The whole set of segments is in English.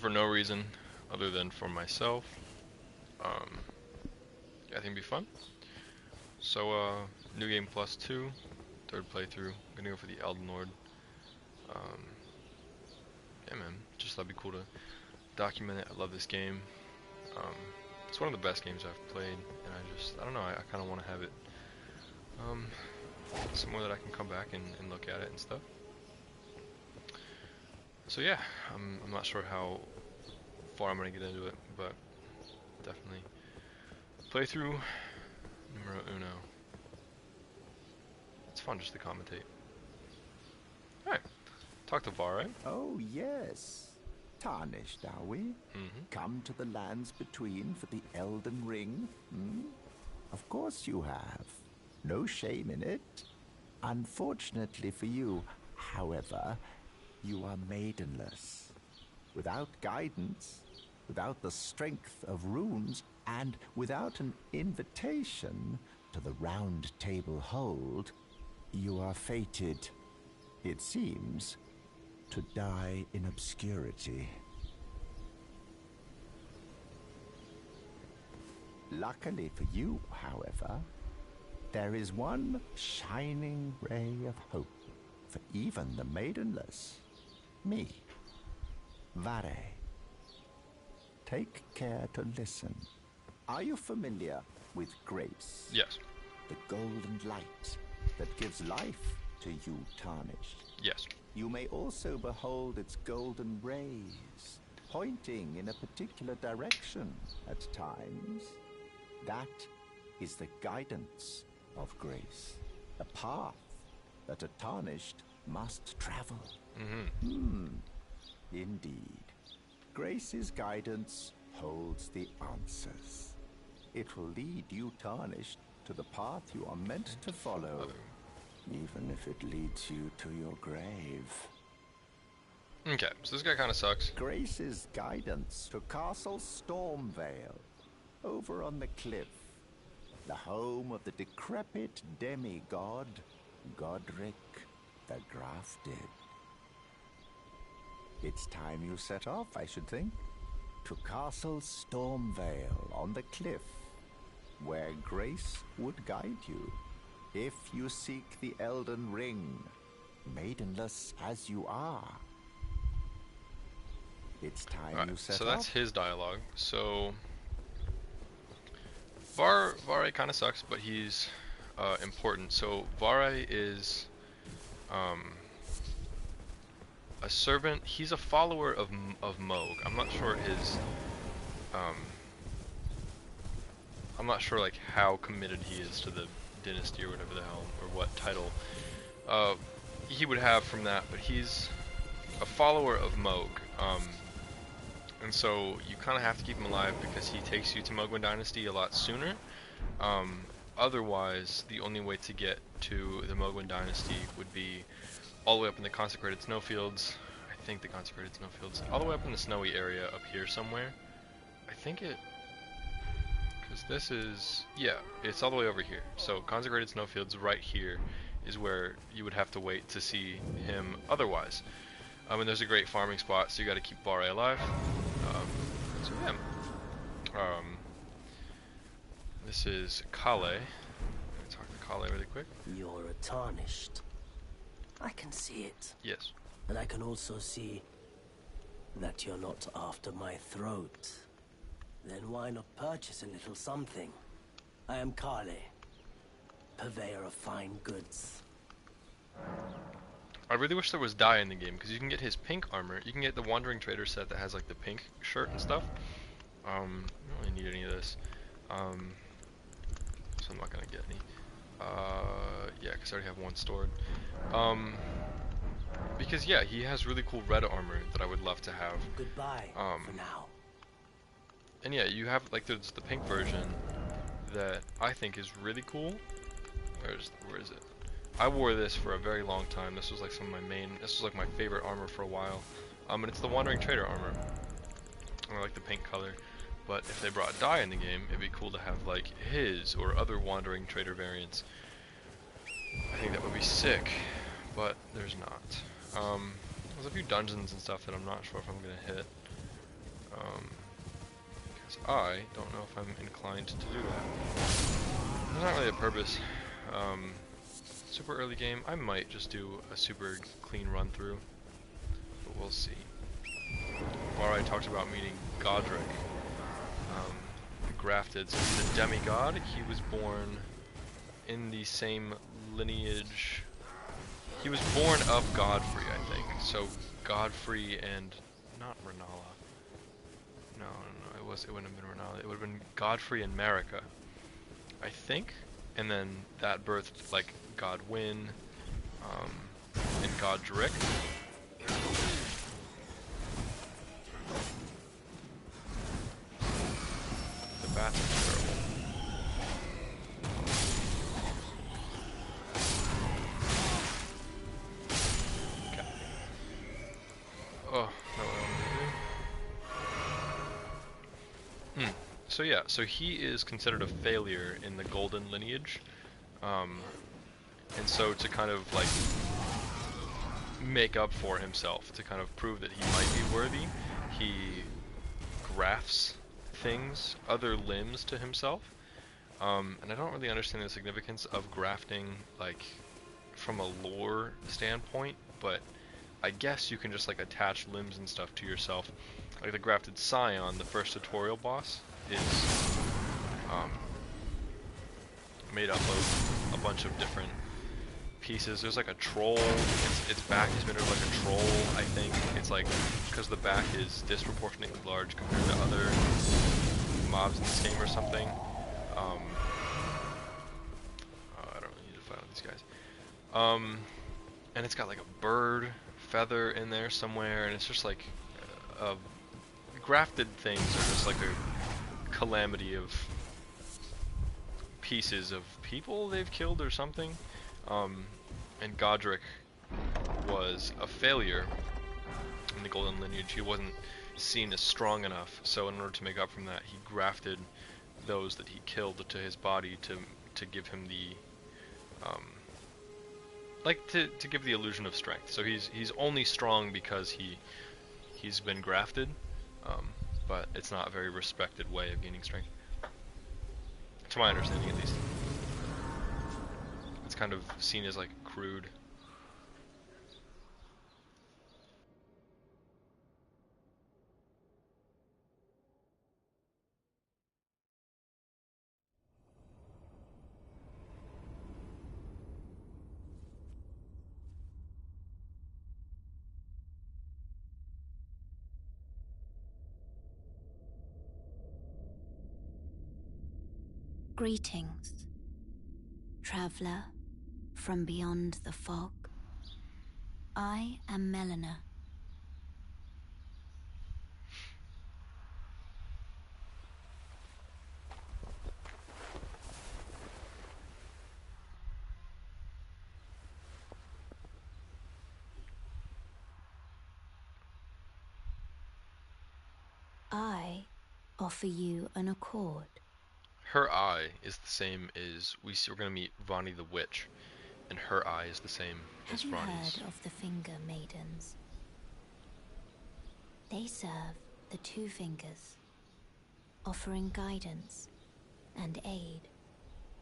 for no reason other than for myself. Yeah, I think it'd be fun. So, new game +2, third playthrough. I'm gonna go for the Elden Lord. Yeah, man, just that'd be cool to document it. I love this game. It's one of the best games I've played, and I don't know, I kind of want to have it somewhere that I can come back and look at it and stuff. So yeah, I'm not sure how far I'm going to get into it, but definitely playthrough numero uno. It's fun just to commentate. Alright, talk to Vare. Oh, yes. Tarnished, are we? Come to the lands between for the Elden Ring? Of course you have. No shame in it. Unfortunately for you, however, you are maidenless. Without guidance, without the strength of runes, and without an invitation to the Round Table Hold, you are fated, it seems, to die in obscurity. Luckily for you, however, there is one shining ray of hope for even the maidenless. Me, Vare. Take care to listen. Are you familiar with grace? Yes. The golden light that gives life to you, Tarnished. Yes. You may also behold its golden rays, pointing in a particular direction at times. That is the guidance of grace, a path that a Tarnished must travel. Indeed. Grace's guidance holds the answers. It will lead you, Tarnished, to the path you are meant to follow, even if it leads you to your grave. Okay, so this guy kind of sucks. Grace's guidance to Castle Stormvale, over on the cliff, the home of the decrepit demigod, Godric the Grafted. It's time you set off, I should think, to Castle Stormvale on the cliff, where Grace would guide you, if you seek the Elden Ring, maidenless as you are. It's time you set off. So that's his dialogue. So Vare kind of sucks, but he's important. So Vare is a servant. He's a follower of Moog. I'm not sure his I'm not sure like how committed he is to the dynasty or whatever the hell, or what title he would have from that, but he's a follower of Moog. And so you kind of have to keep him alive because he takes you to Mohgwyn Dynasty a lot sooner. Otherwise, the only way to get to the Mohgwyn Dynasty would be all the way up in the Consecrated Snowfields. I think the Consecrated Snowfields, all the way up in the snowy area up here somewhere. I think it, because this is, yeah, it's all the way over here. So Consecrated Snowfields right here is where you would have to wait to see him otherwise. And there's a great farming spot, so you got to keep Vare alive. So yeah. This is Kale. I'm gonna talk to Kale really quick. You're a Tarnished. I can see it. Yes. And I can also see that you're not after my throat. Then why not purchase a little something? I am Kale, purveyor of fine goods. I really wish there was dye in the game, because you can get his pink armor. You can get the Wandering Trader set that has like the pink shirt and stuff. I don't really need any of this. So I'm not gonna get any. Yeah, because I already have one stored. Because yeah, he has really cool red armor that I would love to have. Goodbye for now. And yeah, you have like there's the pink version that I think is really cool. Where is it? I wore this for a very long time. This was like this was like my favorite armor for a while. And it's the Wandering Trader armor. I like the pink color. But if they brought dye in the game, it'd be cool to have like his or other Wandering Trader variants. I think that would be sick, but there's not. There's a few dungeons and stuff that I'm not sure if I'm gonna hit. I don't know if I'm inclined to do that. There's not really a purpose. Super early game, I might just do a super clean run through, but we'll see. Before I talked about meeting Godric, Grafted, so he's a demigod. He was born in the same lineage. He was born of Godfrey, I think. So Godfrey and not Renala. No, it wouldn't have been Renala. It would have been Godfrey and Marika, I think. And then that birthed like Godwyn, and Godric. The bats are terrible. Okay. Oh, no, what I want to do. So yeah, so he is considered a failure in the golden lineage. And so to kind of like make up for himself, to kind of prove that he might be worthy, he grafts things, other limbs to himself. And I don't really understand the significance of grafting, like, from a lore standpoint, but I guess you can just like attach limbs and stuff to yourself. Like the Grafted Scion, the first tutorial boss, is made up of a bunch of different pieces. There's like a troll. Its back is made of like a troll, I think. It's like, because the back is disproportionately large compared to other mobs in this game or something. I don't really need to fight with these guys. And it's got like a bird feather in there somewhere, and it's just like grafted things are just like a calamity of pieces of people they've killed or something. And Godric was a failure in the golden lineage. He wasn't seen as strong enough, so in order to make up from that, he grafted those that he killed to his body to give him the to give the illusion of strength. So he's only strong because he's been grafted, but it's not a very respected way of gaining strength, to my understanding at least. It's kind of seen as like crude. Greetings, traveler from beyond the fog. I am Melina. I offer you an accord. Her eye is the same as we're gonna meet Vani the Witch, and her eye is the same as Have you Vani's. heard of the Finger Maidens? They serve the Two Fingers, offering guidance and aid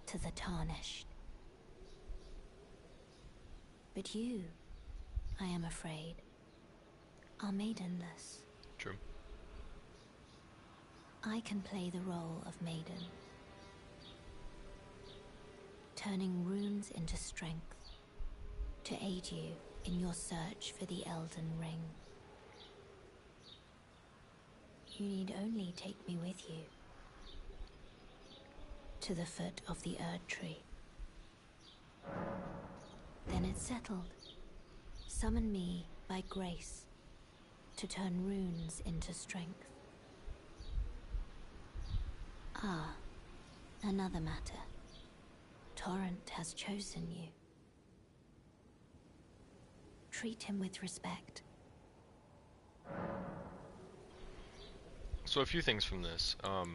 to the Tarnished. But you, I am afraid, are maidenless. True. I can play the role of maiden, turning runes into strength to aid you in your search for the Elden Ring. You need only take me with you to the foot of the Erd Tree. Then it's settled. Summon me by grace to turn runes into strength. Ah, another matter. Torrent has chosen you. Treat him with respect. So a few things from this. I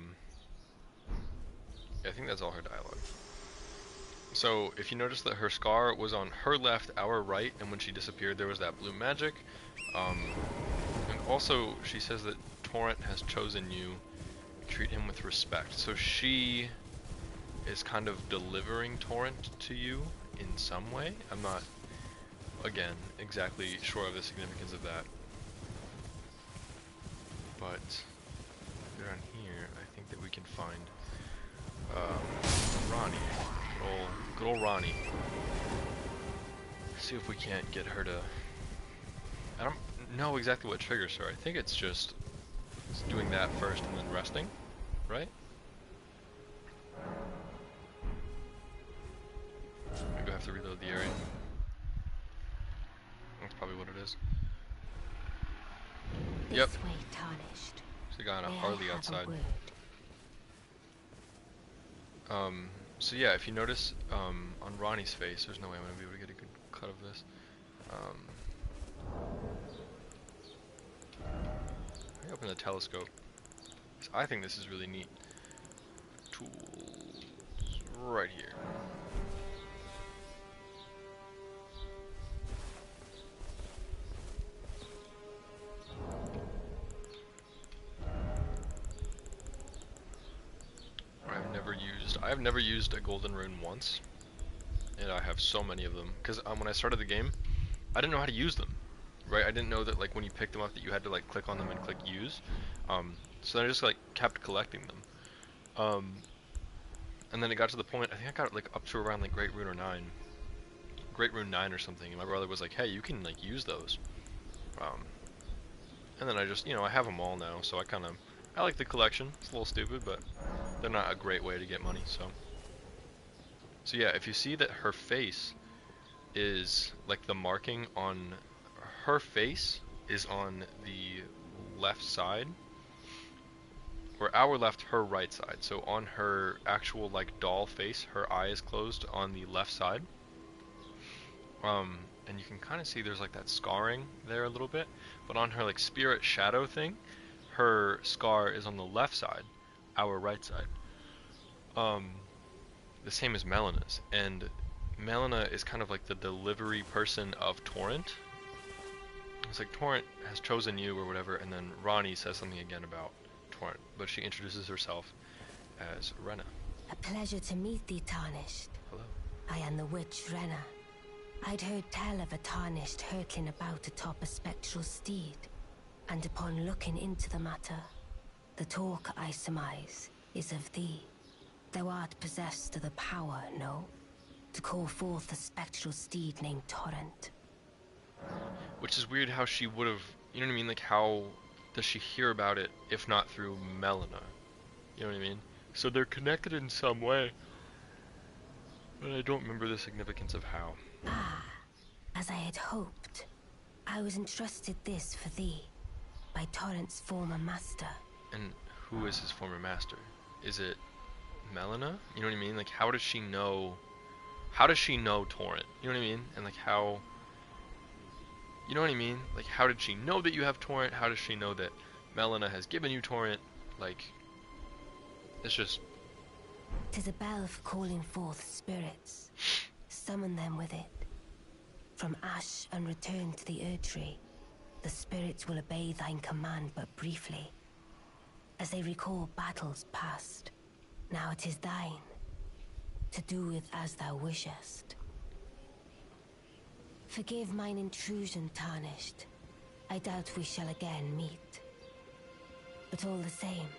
think that's all her dialogue. So if you notice that her scar was on her left, our right, and when she disappeared there was that blue magic. And also she says that Torrent has chosen you, treat him with respect. So she is kind of delivering Torrent to you in some way. I'm not, again, exactly sure of the significance of that. But around here, I think that we can find Ronnie. Good old Ronnie. See if we can't get her to... I don't know exactly what triggers her. I think it's just doing that first and then resting, right? Maybe I have to reload the area. That's probably what it is. Yep. This way, Tarnished. So we got a May I Harley have a outside. word? So yeah, if you notice on Ronnie's face, there's no way I'm gonna be able to get a good cut of this. Let me open the telescope. 'Cause I think this is really neat. Tools right here. I've never used a golden rune once, and I have so many of them. Because when I started the game, I didn't know how to use them, right? I didn't know that like when you picked them up that you had to like click on them and click use. So I just like kept collecting them. And then it got to the point, I think I got like up to around like Great Rune 9 or something, and my brother was like, hey, you can like use those. And then I just, I have them all now, so I like the collection. It's a little stupid, but they're not a great way to get money, so yeah, if you see that her face is like the marking on her face is on the left side, or our left, her right side. So on her actual like doll face, her eye is closed on the left side. And you can kind of see there's like that scarring there a little bit, but on her like spirit shadow thing, her scar is on the left side, our right side. The same as Melena's, and Melena is kind of like the delivery person of Torrent. It's like Torrent has chosen you or whatever, and then Ronnie says something again about Torrent, but she introduces herself as Rena. A pleasure to meet thee, Tarnished. Hello. I am the witch Rena. I'd heard tell of a Tarnished hurtling about atop a spectral steed, and upon looking into the matter, the talk, I surmise, is of thee. Thou art possessed of the power, no? To call forth a spectral steed named Torrent. Which is weird how she would have, you know what I mean? Like, how does she hear about it if not through Melena? You know what I mean? So they're connected in some way, but I don't remember the significance of how. Ah, as I had hoped. I was entrusted this for thee, by Torrent's former master. And who is his former master? Is it Melena? You know what I mean? Like, how does she know Torrent? You know what I mean? And like, how, you know what I mean? Like, how did she know that you have Torrent? How does she know that Melena has given you Torrent? Like, it's just... 'Tis a bell for calling forth spirits. Summon them with it. From ash and return to the Erdtree, the spirits will obey thine command but briefly, as they recall battles past. Now it is thine, to do with as thou wishest. Forgive mine intrusion, Tarnished. I doubt we shall again meet. But all the same,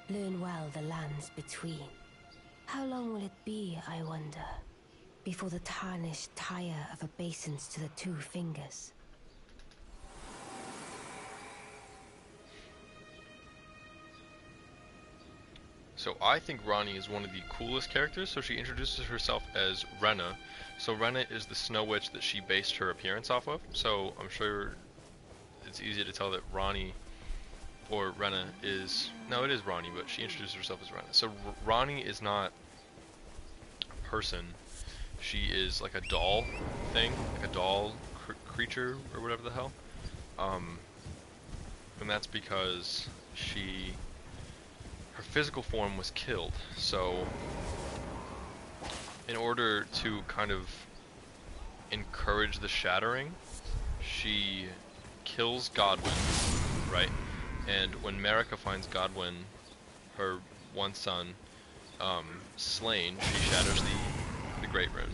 learn well the lands between. How long will it be, I wonder, before the Tarnished tire of obeisance to the two fingers? So I think Ronnie is one of the coolest characters, so she introduces herself as Rena. So Rena is the Snow Witch that she based her appearance off of, so I'm sure it's easy to tell that Ronnie, or Rena is, no, it is Ronnie, but she introduces herself as Rena. So Ronnie is not a person, she is like a doll thing, like a doll creature, or whatever the hell. And that's because her physical form was killed, so in order to kind of encourage the shattering, she kills Godwin, right? And when Marika finds Godwin, her one son slain, she shatters the Great Rune.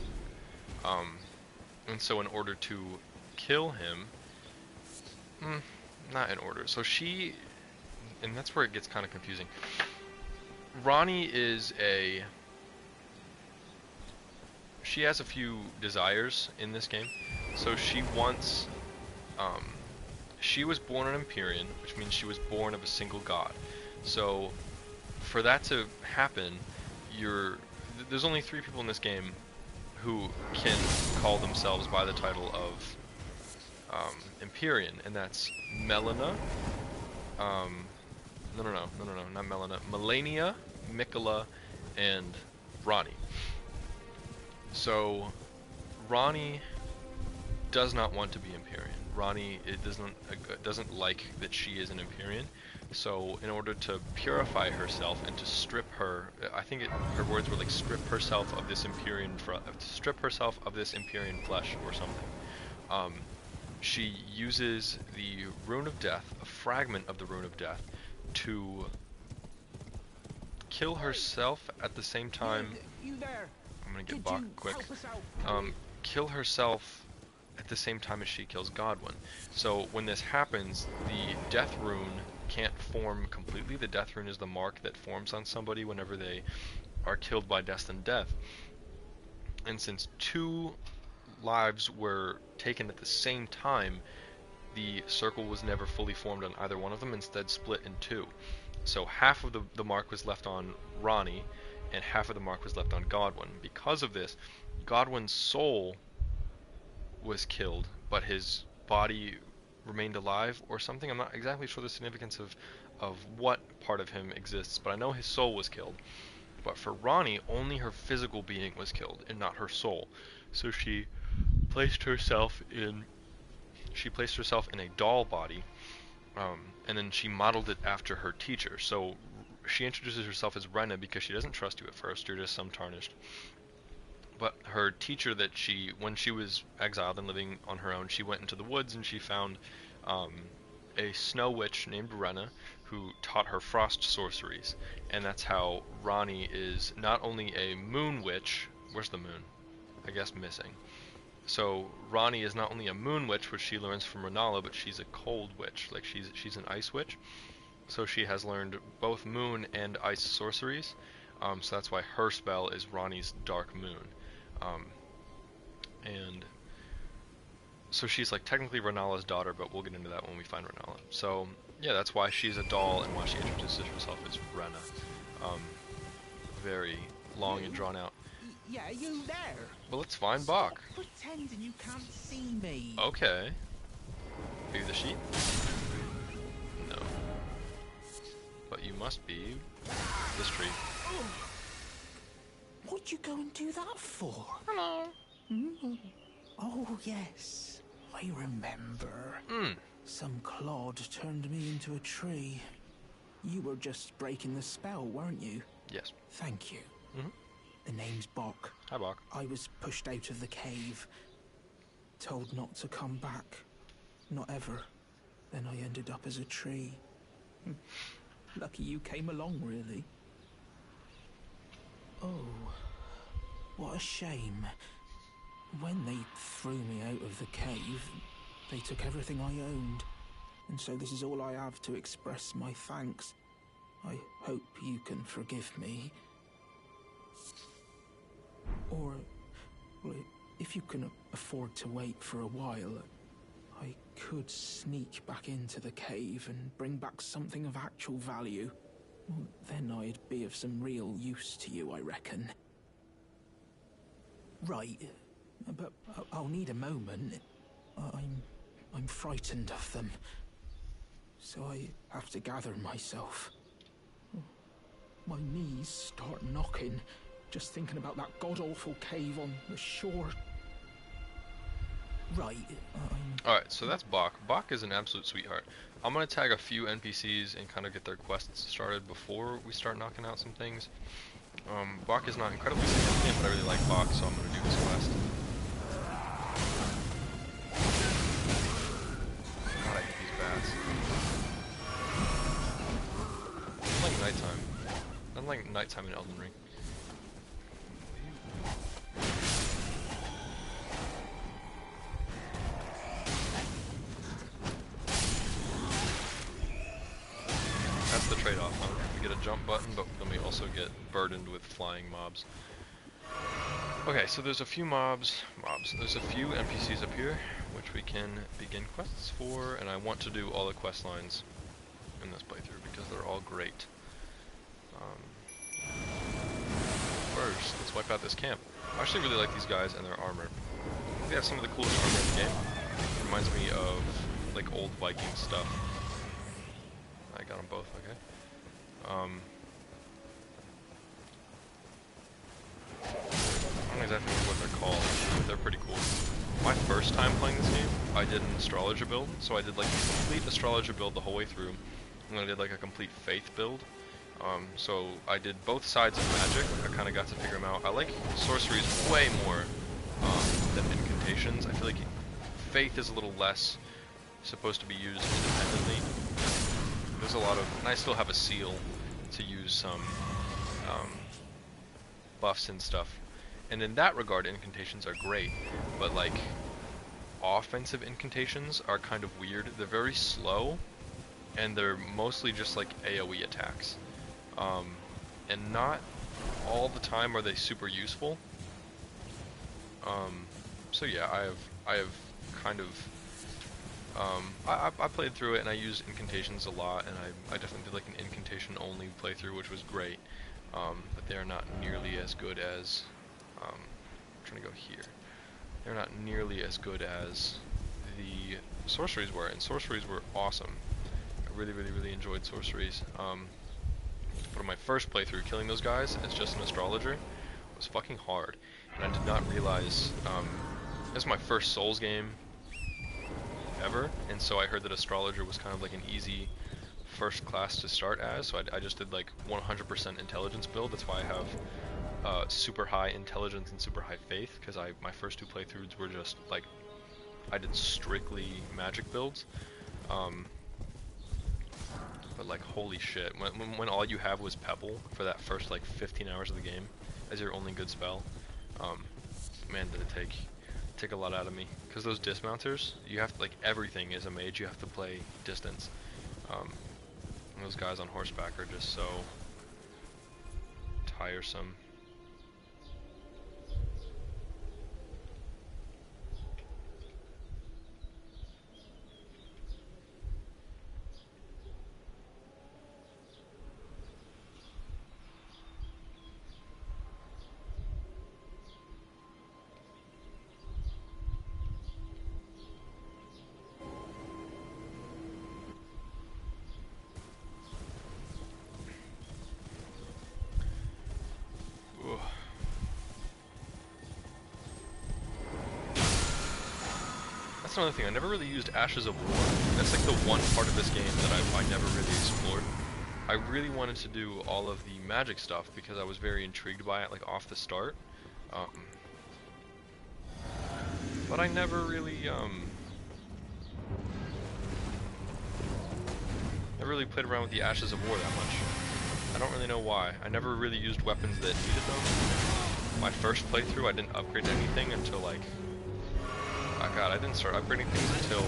And so in order to kill him, not in order. So she, and that's where it gets kind of confusing. Ronnie she has a few desires in this game. So she wants, she was born an Empyrean, which means she was born of a single god. So for that to happen, there's only 3 people in this game who can call themselves by the title of Empyrean, and that's Melina, no, not Melina, Melania, Mikola, and Ronnie. So Ronnie does not want to be Empyrean. Ronnie doesn't like that she is an Empyrean. So in order to purify herself and to strip her, I think her words were like strip herself of this Empyrean flesh or something. She uses the Rune of Death, a fragment of the Rune of Death, to kill herself at the same time. You there? I'm gonna get Bach quick. Kill herself at the same time as she kills Godwin. So when this happens, the Death Rune can't form completely. The Death Rune is the mark that forms on somebody whenever they are killed by destined death. And since 2 lives were taken at the same time, the circle was never fully formed on either one of them, instead split in 2. So half of the mark was left on Ronnie, and half of the mark was left on Godwin. Because of this, Godwin's soul was killed, but his body remained alive or something. I'm not exactly sure the significance of what part of him exists, but I know his soul was killed. But for Ronnie, only her physical being was killed, and not her soul. So she placed herself in a doll body, and then she modeled it after her teacher. So she introduces herself as Rena because she doesn't trust you at first. You're just some tarnished. But her teacher, when she was exiled and living on her own, she went into the woods and she found a snow witch named Rena who taught her frost sorceries. And that's how Ronnie is not only a moon witch. Where's the moon? I guess missing. So Ronnie is not only a moon witch, which she learns from Renala, but she's a cold witch. Like she's an ice witch. So she has learned both moon and ice sorceries. So that's why her spell is Ronnie's Dark Moon. And so she's like technically Renala's daughter, but we'll get into that when we find Renala. So yeah, that's why she's a doll and why she introduces herself as Rena. Very long and drawn out. Yeah, you there? Well, let's find Bach. Stop pretending you can't see me. Okay. Are you the sheep? No. But you must be this tree. What'd you go and do that for? Hello. Oh, yes. I remember. Some clod turned me into a tree. You were just breaking the spell, weren't you? Yes. Thank you. The name's Bach. Hi, Bach. I was pushed out of the cave. Told not to come back. Not ever. Then I ended up as a tree. Lucky you came along, really. Oh, what a shame. When they threw me out of the cave, they took everything I owned. And so this is all I have to express my thanks. I hope you can forgive me. Or, well, if you can afford to wait for a while, I could sneak back into the cave and bring back something of actual value. Well, then I'd be of some real use to you, I reckon. Right, but I'll need a moment. I'm frightened of them, so I have to gather myself. My knees start knocking, just thinking about that god-awful cave on the shore. Right, Alright, so that's Bach. Bach is an absolute sweetheart. I'm going to tag a few NPCs and kind of get their quests started before we start knocking out some things. Bach is not incredibly significant, but I really like Bach, so I'm going to do this quest. God, I hate these bats. It's like nighttime. Unlike nighttime in Elden Ring. That's the trade-off, huh? We get a jump button, but then we also get burdened with flying mobs. Okay, so there's a few there's a few NPCs up here, which we can begin quests for, and I want to do all the quest lines in this playthrough because they're all great. First, let's wipe out this camp. I actually really like these guys and their armor. They have some of the coolest armor in the game. It reminds me of like old Viking stuff. I got them both, okay. I don't know exactly what they're called, but they're pretty cool. My first time playing this game, I did an astrologer build, so I did like a complete astrologer build the whole way through, and then I did like a complete faith build. So I did both sides of magic. I kind of got to figure them out. I like sorceries way more than incantations. I feel like faith is a little less supposed to be used independently. There's a lot of, and I still have a seal to use some buffs and stuff. And in that regard, incantations are great, but like offensive incantations are kind of weird. They're very slow, and they're mostly just like AoE attacks. And not all the time are they super useful. So yeah, I have kind of I played through it and I used incantations a lot, and I definitely did like an incantation only playthrough, which was great. But they are not nearly as good as I'm trying to go here. They're not nearly as good as the sorceries were, and sorceries were awesome. I really enjoyed sorceries. But in my first playthrough, killing those guys as just an astrologer was fucking hard, and I did not realize this is my first Souls game ever, and so I heard that astrologer was kind of like an easy first class to start as, so I just did like 100% intelligence build. That's why I have super high intelligence and super high faith, because my first two playthroughs were just like I did strictly magic builds. But like holy shit, when all you have was Pebble for that first like 15 hours of the game as your only good spell, man, did it take a lot out of me. Because those dismounters, you have to, like, everything is a mage, you have to play distance. Those guys on horseback are just so tiresome. That's another thing, I never really used Ashes of War. That's like the one part of this game that I never really explored. I really wanted to do all of the magic stuff because I was very intrigued by it, like off the start. But I never really played around with the Ashes of War that much. I don't really know why. I never really used weapons that needed them. My first playthrough, I didn't upgrade anything until like... Oh god, I didn't start upgrading things until...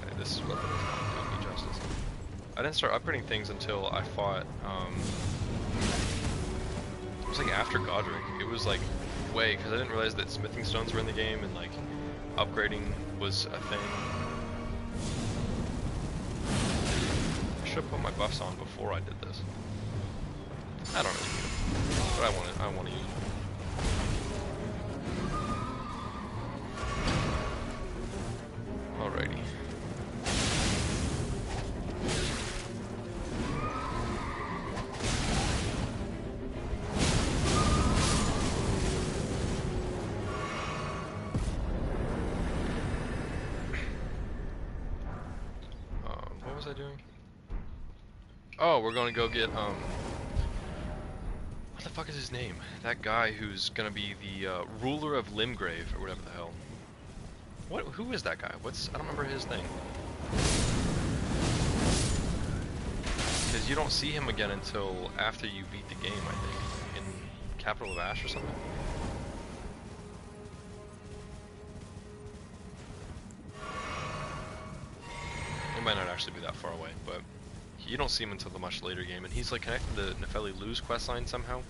Okay, this weapon is not doing me justice. I didn't start upgrading things until I fought, it was like after Godric. It was like, way, because I didn't realize that smithing stones were in the game, and like, upgrading was a thing. I should have put my buffs on before I did this. I don't really need them, but I want to use them. Alrighty. What was I doing? Oh, we're gonna go get, what the fuck is his name? That guy who's gonna be the, ruler of Limgrave, or whatever the hell. Who is that guy? I don't remember his thing. Because Because you don't see him again until after you beat the game, I think, in Capital of Ash or something. It might not actually be that far away, but you don't see him until the much later game, and he's like connected to Nefeli Lu's questline somehow.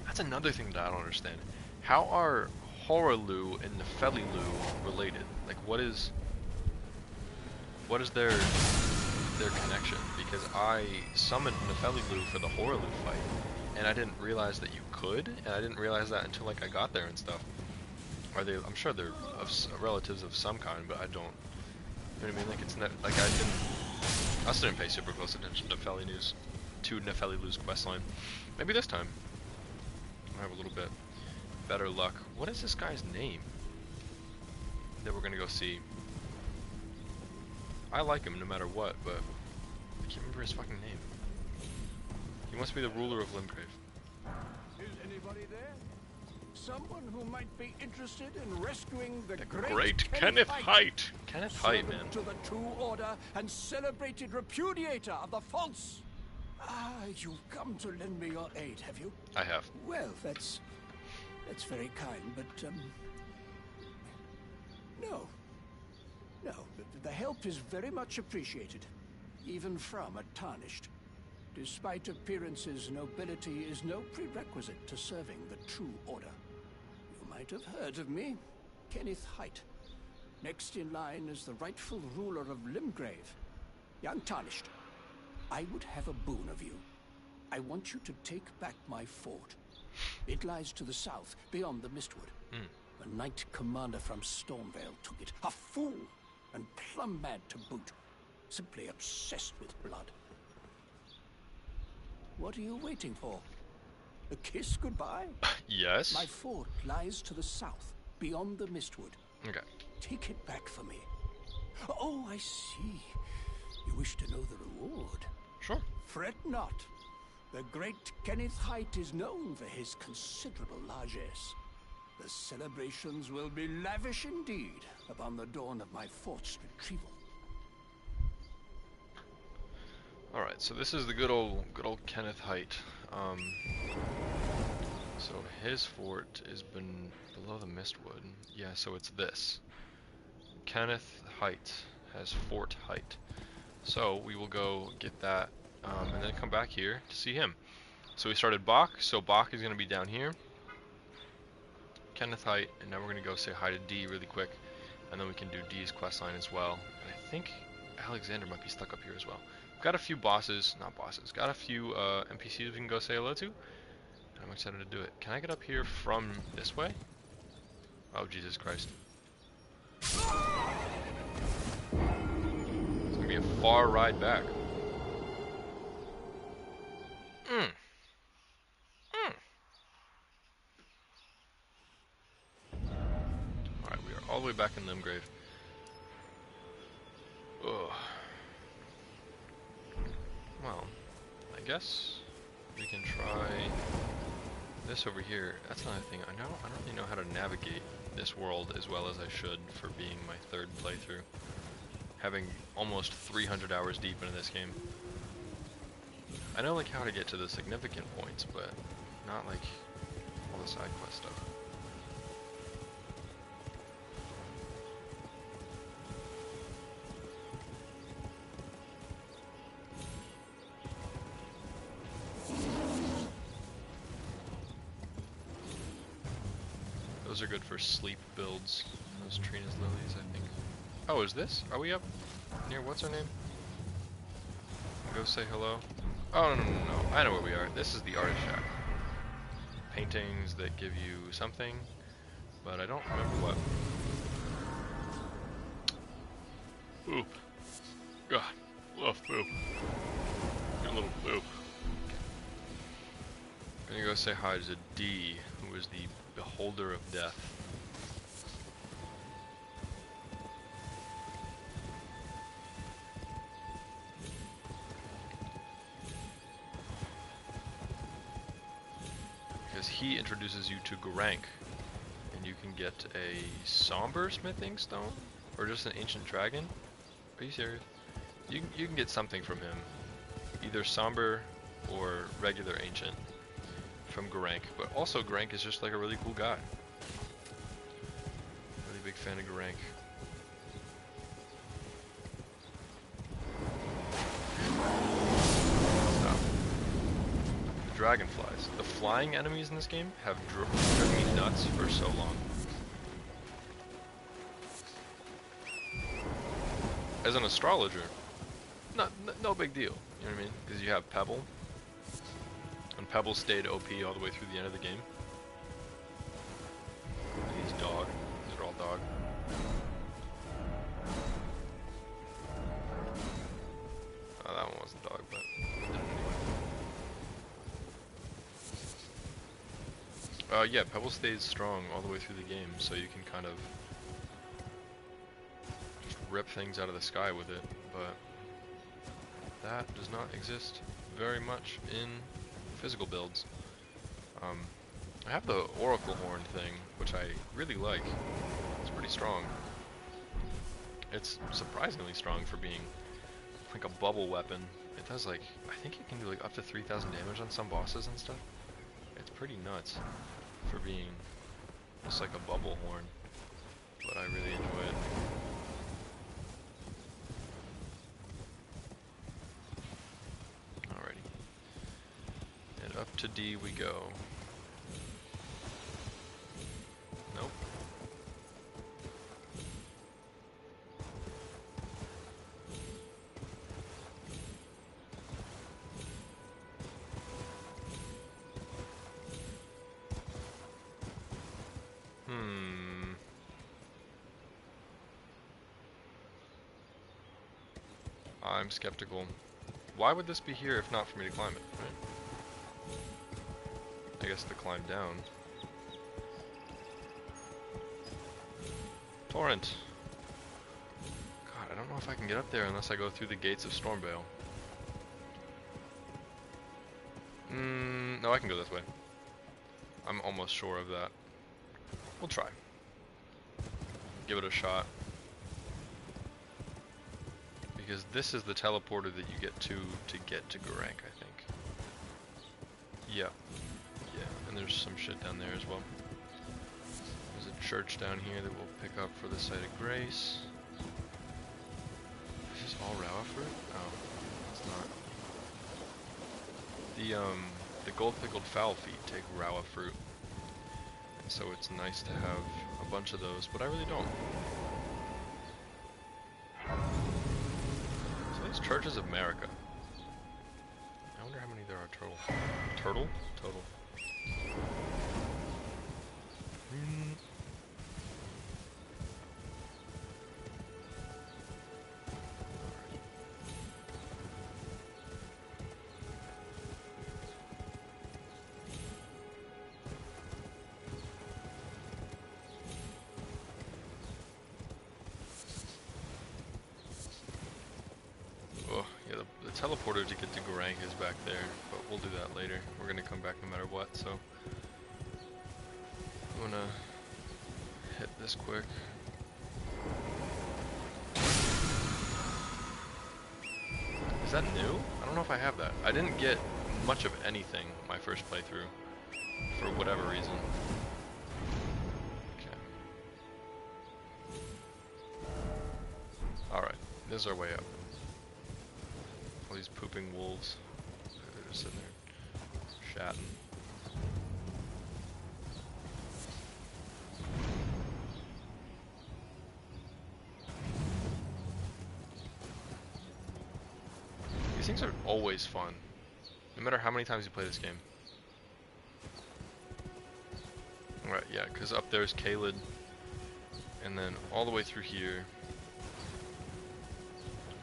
That's another thing that I don't understand. How are Horalu and Nefeli Lu related? Like, what is their connection? Because I summoned Nefeli Lu for the Horalu fight, and I didn't realize that you could, and I didn't realize that until like I got there and stuff. Are they? I'm sure they're relatives of some kind, but I don't. You know what I mean? Like it's not like I also didn't pay super close attention to Nefeli Lu's questline. Maybe this time I have a little bit better luck. What is this guy's name that we're gonna go see? I like him no matter what, but I can't remember his fucking name. He must be the ruler of Limgrave. Is anybody there? Someone who might be interested in rescuing the Great Kenneth Haight. Kenneth Haight, man. To the true order and celebrated repudiator of the false. Ah, you've come to lend me your aid, have you? I have. Well, that's very kind, but no, the help is very much appreciated, even from a tarnished. Despite appearances, nobility is no prerequisite to serving the true order. You might have heard of me, Kenneth Haight. Next in line is the rightful ruler of Limgrave, the Untarnished. I would have a boon of you. I want you to take back my fort. It lies to the south, beyond the Mistwood. The Knight Commander from Stormvale took it. A fool, and plumb mad to boot. Simply obsessed with blood. What are you waiting for? A kiss goodbye? Yes. My fort lies to the south, beyond the Mistwood. Okay. Take it back for me. Oh, I see. You wish to know the reward. Sure. Fret not. The great Kenneth Haight is known for his considerable largesse. The celebrations will be lavish indeed upon the dawn of my fort's retrieval. Alright, so this is the good old Kenneth Haight. So his fort is below the Mistwood. Yeah, so it's this. Kenneth Haight has Fort Haight. So we will go get that, and then come back here to see him. So we started Bach, so Bach is going to be down here. Kenneth Haight, and now we're going to go say hi to D really quick, and then we can do D's questline as well. And I think Alexander might be stuck up here as well. We've got a few got a few NPCs we can go say hello to. I'm excited to do it. Can I get up here from this way? Oh, Jesus Christ. It's gonna be a far ride back. Alright, we are all the way back in Limgrave. Ugh. Well, I guess we can try this over here. That's another thing. I don't really know how to navigate this world as well as I should for being my third playthrough. Having almost 300 hours deep into this game. I know like how to get to the significant points, but not like all the side quest stuff. Those are good for sleep builds. Those Trina's lilies, I think. Oh, is this? Are we up near what's her name? Go say hello. Oh, no. I know where we are. This is the artist shack. Paintings that give you something, but I don't remember what. Poop. God, love poop. Good little poop. I'm gonna go say hi to D, who is the beholder of death. Because he introduces you to Garank, and you can get a somber smithing stone, or just an ancient dragon. Are you serious? You can get something from him. either somber or regular ancient from Garank, but also Garank is just like a really cool guy. Really big fan of Garank. Stop. The dragonflies. The flying enemies in this game have driven me nuts for so long. As an astrologer, no big deal, you know what I mean? Because you have Pebble, and Pebble stayed OP all the way through the end of the game. And he's dog. These are all dog. Oh, that one wasn't dog, but I did it anyway. Yeah, Pebble stays strong all the way through the game, so you can kind of just rip things out of the sky with it, but that does not exist very much in physical builds. I have the Oracle Horn thing, which I really like. It's pretty strong. It's surprisingly strong for being like a bubble weapon. It does like, I think it can do like up to 3,000 damage on some bosses and stuff. It's pretty nuts for being just like a bubble horn, but I really enjoy it. Up to D we go. Nope. I'm skeptical. Why would this be here if not for me to climb it, right? I guess to climb down. Torrent. God, I don't know if I can get up there unless I go through the gates of Stormvale. No, I can go this way. I'm almost sure of that. We'll try. Give it a shot. Because this is the teleporter that you get to Garank, I think. Yeah. Yeah, and there's some shit down there as well. There's a church down here that we'll pick up for the Site of Grace. Is this all Rawa fruit? Oh, it's not. The gold pickled fowl feet take Rawa fruit. And so it's nice to have a bunch of those, but I really don't. So these churches of America. I wonder how many there are total. Total? Oh, yeah, the teleporter to get to Garank is back there, but we'll do that later. We're gonna come back no matter what, so I'm gonna hit this quick. Is that new? I don't know if I have that. I didn't get much of anything my first playthrough, for whatever reason. Okay. Alright, this is our way up. All these pooping wolves. They're just sitting there, chatting. These things are always fun, no matter how many times you play this game. Alright, yeah, because up there's Caelid, and then all the way through here,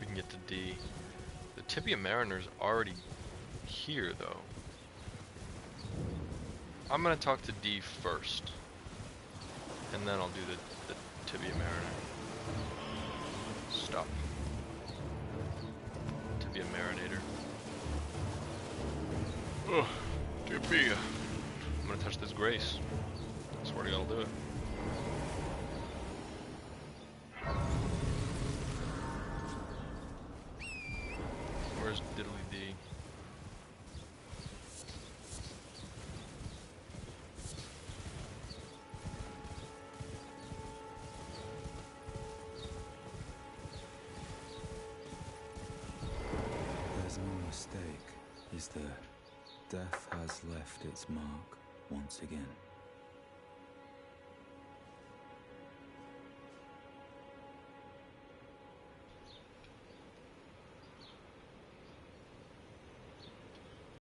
we can get to D. The Tibia Mariner's already here, though. I'm gonna talk to D first, and then I'll do the Tibia Mariner. Stop. Tibia Marinator. Oh, Tibia. I'm gonna touch this Grace. I swear to God I'll do it. Where's Diddly D? mistake, is there? Death has left its mark once again.